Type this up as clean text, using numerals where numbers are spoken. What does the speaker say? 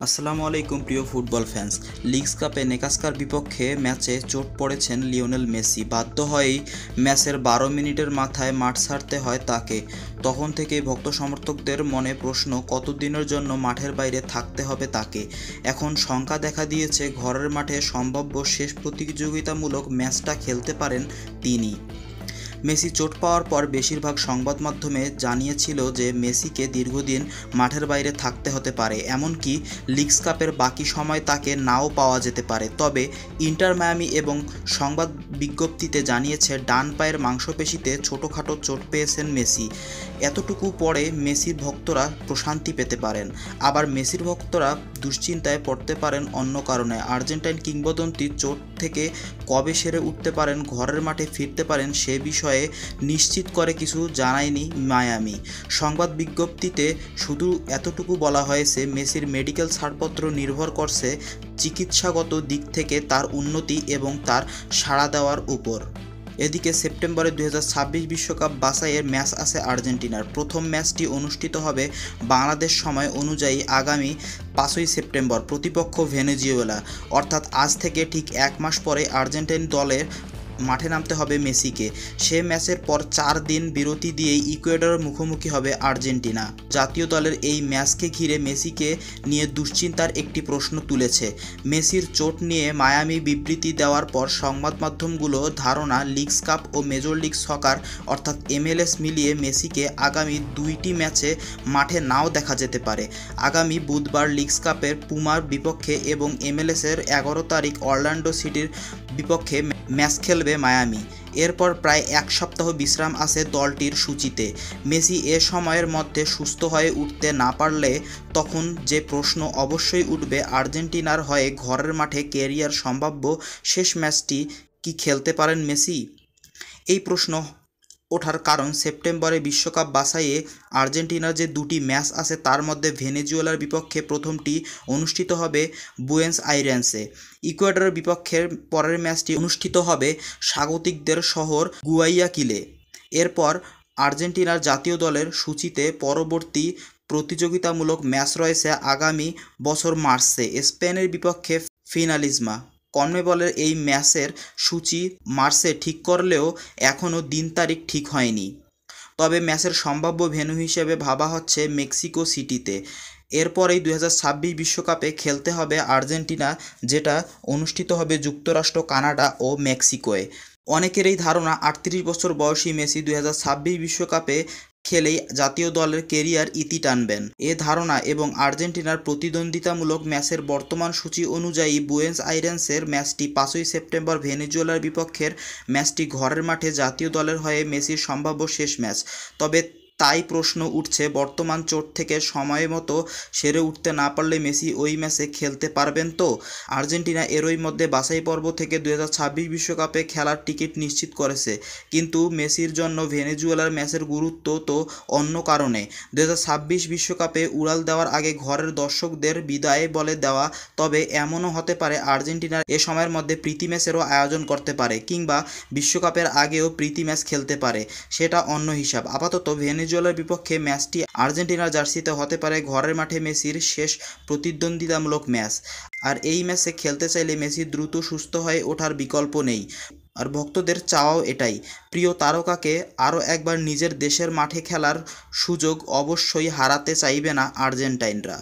আসসালামু আলাইকুম প্রিয় ফুটবল ফ্যান্স। লিগস কাপে নেকাস্কার বিপক্ষে ম্যাচে চোট পড়েছেন লিওনেল মেসি। বাধ্য হয়েই ম্যাচের 12 মিনিটের মাথায় মাঠ ছাড়তে হয় তাকে। তখন থেকেই ভক্ত সমর্থকদের মনে প্রশ্ন, কতদিনের জন্য মাঠের বাইরে থাকতে হবে তাকে। এখন শঙ্কা দেখা দিয়েছে ঘরের মাঠে সম্ভাব্য শেষ প্রতিযোগিতামূলক ম্যাচটা খেলতে পারেন তিনি। মেসি চোট পাওয়ার পর বেশিরভাগ সংবাদ মাধ্যমে জানিয়েছিল যে মেসিকে দীর্ঘদিন মাঠের বাইরে থাকতে হতে পারে, এমনকি লিগস কাপের বাকি সময় তাকে নাও পাওয়া যেতে পারে। তবে ইন্টার মায়ামি এবং সংবাদ বিজ্ঞপ্তিতে জানিয়েছে ডান পায়ের মাংসপেশিতে ছোটোখাটো চোট পেয়েছেন মেসি। এতটুকু পরে মেসির ভক্তরা প্রশান্তি পেতে পারেন, আবার মেসির ভক্তরা দুশ্চিন্তায় পড়তে পারেন অন্য কারণে। আর্জেন্টাইন কিংবদন্তি চোট থেকে কবে সেরে উঠতে পারেন, ঘরের মাঠে ফিরতে পারেন, সে বিষয়ে নিশ্চিত করে কিছু জানায়নি মায়ামি। সংবাদ বিজ্ঞপ্তিতে শুধু এতটুকু বলা হয়েছে, মেসির মেডিকেল ছাড়পত্র নির্ভর করছে চিকিৎসাগত দিক থেকে তার উন্নতি এবং তার সাড়া দেওয়ার উপর। এদিকে সেপ্টেম্বরে 2026 বিশ্বকাপ বাছাইয়ের ম্যাচ আছে আর্জেন্টিনার। প্রথম ম্যাচটি অনুষ্ঠিত হবে বাংলাদেশ সময় অনুযায়ী আগামী 5ই সেপ্টেম্বর। প্রতিপক্ষ ভেনেজুয়েলা। অর্থাৎ আজ থেকে ঠিক এক মাস পরে আর্জেন্টাইন দলের মাঠে নামতে হবে মেসিকে। সে ম্যাচের পর 4 দিন বিরতি দিয়েই ইকুয়েডরের মুখোমুখি হবে আর্জেন্টিনা। জাতীয় দলের এই ম্যাচকে ঘিরে মেসিকে নিয়ে দুশ্চিন্তার একটি প্রশ্ন তুলেছে। মেসির চোট নিয়ে মায়ামি বিবৃতি দেওয়ার পর সংবাদ মাধ্যমগুলো ধারণা, লিগস কাপ ও মেজর লিগ সকার অর্থাৎ MLS মিলিয়ে মেসিকে আগামী 2টি ম্যাচে মাঠে নাও দেখা যেতে পারে। আগামী বুধবার লিগস কাপের পুমার বিপক্ষে এবং MLS-এর 11 তারিখ অরল্যান্ডো সিটির বিপক্ষে ম্যাচ খেলবে মায়ামি। এরপর প্রায় এক সপ্তাহ বিশ্রাম আছে দলটির সূচিতে। মেসি এ সময়ের মধ্যে সুস্থ হয়ে উঠতে না পারলে তখন যে প্রশ্ন অবশ্যই উঠবে, আর্জেন্টিনার হয়ে ঘরের মাঠে ক্যারিয়ার সম্ভাব্য শেষ ম্যাচটি কি খেলতে পারেন মেসি? এই প্রশ্ন ওঠার কারণ, সেপ্টেম্বরে বিশ্বকাপ বাছাইয়ে আর্জেন্টিনার যে 2টি ম্যাচ আছে তার মধ্যে ভেনেজুয়েলার বিপক্ষে প্রথমটি অনুষ্ঠিত হবে বুয়েনোস আইরেসে। ইকুয়েডরের বিপক্ষের পরের ম্যাচটি অনুষ্ঠিত হবে স্বাগতিকদের শহর গুয়ায়াকিলে। এরপর আর্জেন্টিনার জাতীয় দলের সূচিতে পরবর্তী প্রতিযোগিতামূলক ম্যাচ রয়েছে আগামী বছর মার্চে স্পেনের বিপক্ষে ফিনালিজমা। কনমেবলের এই ম্যাচের সূচি মার্চে ঠিক করলেও এখনও দিন তারিখ ঠিক হয়নি। তবে ম্যাচের সম্ভাব্য ভেন্যু হিসেবে ভাবা হচ্ছে মেক্সিকো সিটিতে। এরপরেই 2026 বিশ্বকাপে খেলতে হবে আর্জেন্টিনা, যেটা অনুষ্ঠিত হবে যুক্তরাষ্ট্র, কানাডা ও মেক্সিকোয়। অনেকের এই ধারণা, 38 বছর বয়সী মেসি 2026 বিশ্বকাপে খেলেই জাতীয় দলের কেরিয়ার ইতি টানবেন। এ ধারণা এবং আর্জেন্টিনার প্রতিদ্বন্দ্বিতামূলক ম্যাচের বর্তমান সূচি অনুযায়ী বুয়েনোস আইরেসের ম্যাচটি 5ই সেপ্টেম্বর, ভেনেজুয়েলার বিপক্ষের ম্যাচটি ঘরের মাঠে জাতীয় দলের হয়ে মেসির সম্ভাব্য শেষ ম্যাচ। তবে তাই প্রশ্ন উঠছে, বর্তমান চোট থেকে সময় মতো সেরে উঠতে না পারলে মেসি ওই ম্যাচে খেলতে পারবেন তো? আর্জেন্টিনা এরই মধ্যে বাছাই পর্ব থেকে 2026 বিশ্বকাপে খেলার টিকিট নিশ্চিত করেছে, কিন্তু মেসির জন্য ভেনেজুয়েলার ম্যাচের গুরুত্ব তো অন্য কারণে। 2026 বিশ্বকাপে উড়াল দেওয়ার আগে ঘরের দর্শকদের বিদায় বলে দেওয়া। তবে এমনও হতে পারে আর্জেন্টিনার এ সময়ের মধ্যে প্রীতি ম্যাচেরও আয়োজন করতে পারে, কিংবা বিশ্বকাপের আগেও প্রীতি ম্যাচ খেলতে পারে, সেটা অন্য হিসাব। আপাতত ভেনেজুয়েলার বিপক্ষে ম্যাচটি আর্জেন্টিনার জার্সিতে হতে পারে ঘরের মাঠে মেসির শেষ প্রতিদ্বন্দ্বিতামূলক ম্যাচ। আর এই ম্যাচে খেলতে চাইলে মেসির দ্রুত সুস্থ হয়ে ওঠার বিকল্প নেই। আর ভক্তদের চাওয়াও এটাই, প্রিয় তারকাকে আরও একবার নিজের দেশের মাঠে খেলার সুযোগ অবশ্যই হারাতে চাইবে না আর্জেন্টাইনরা।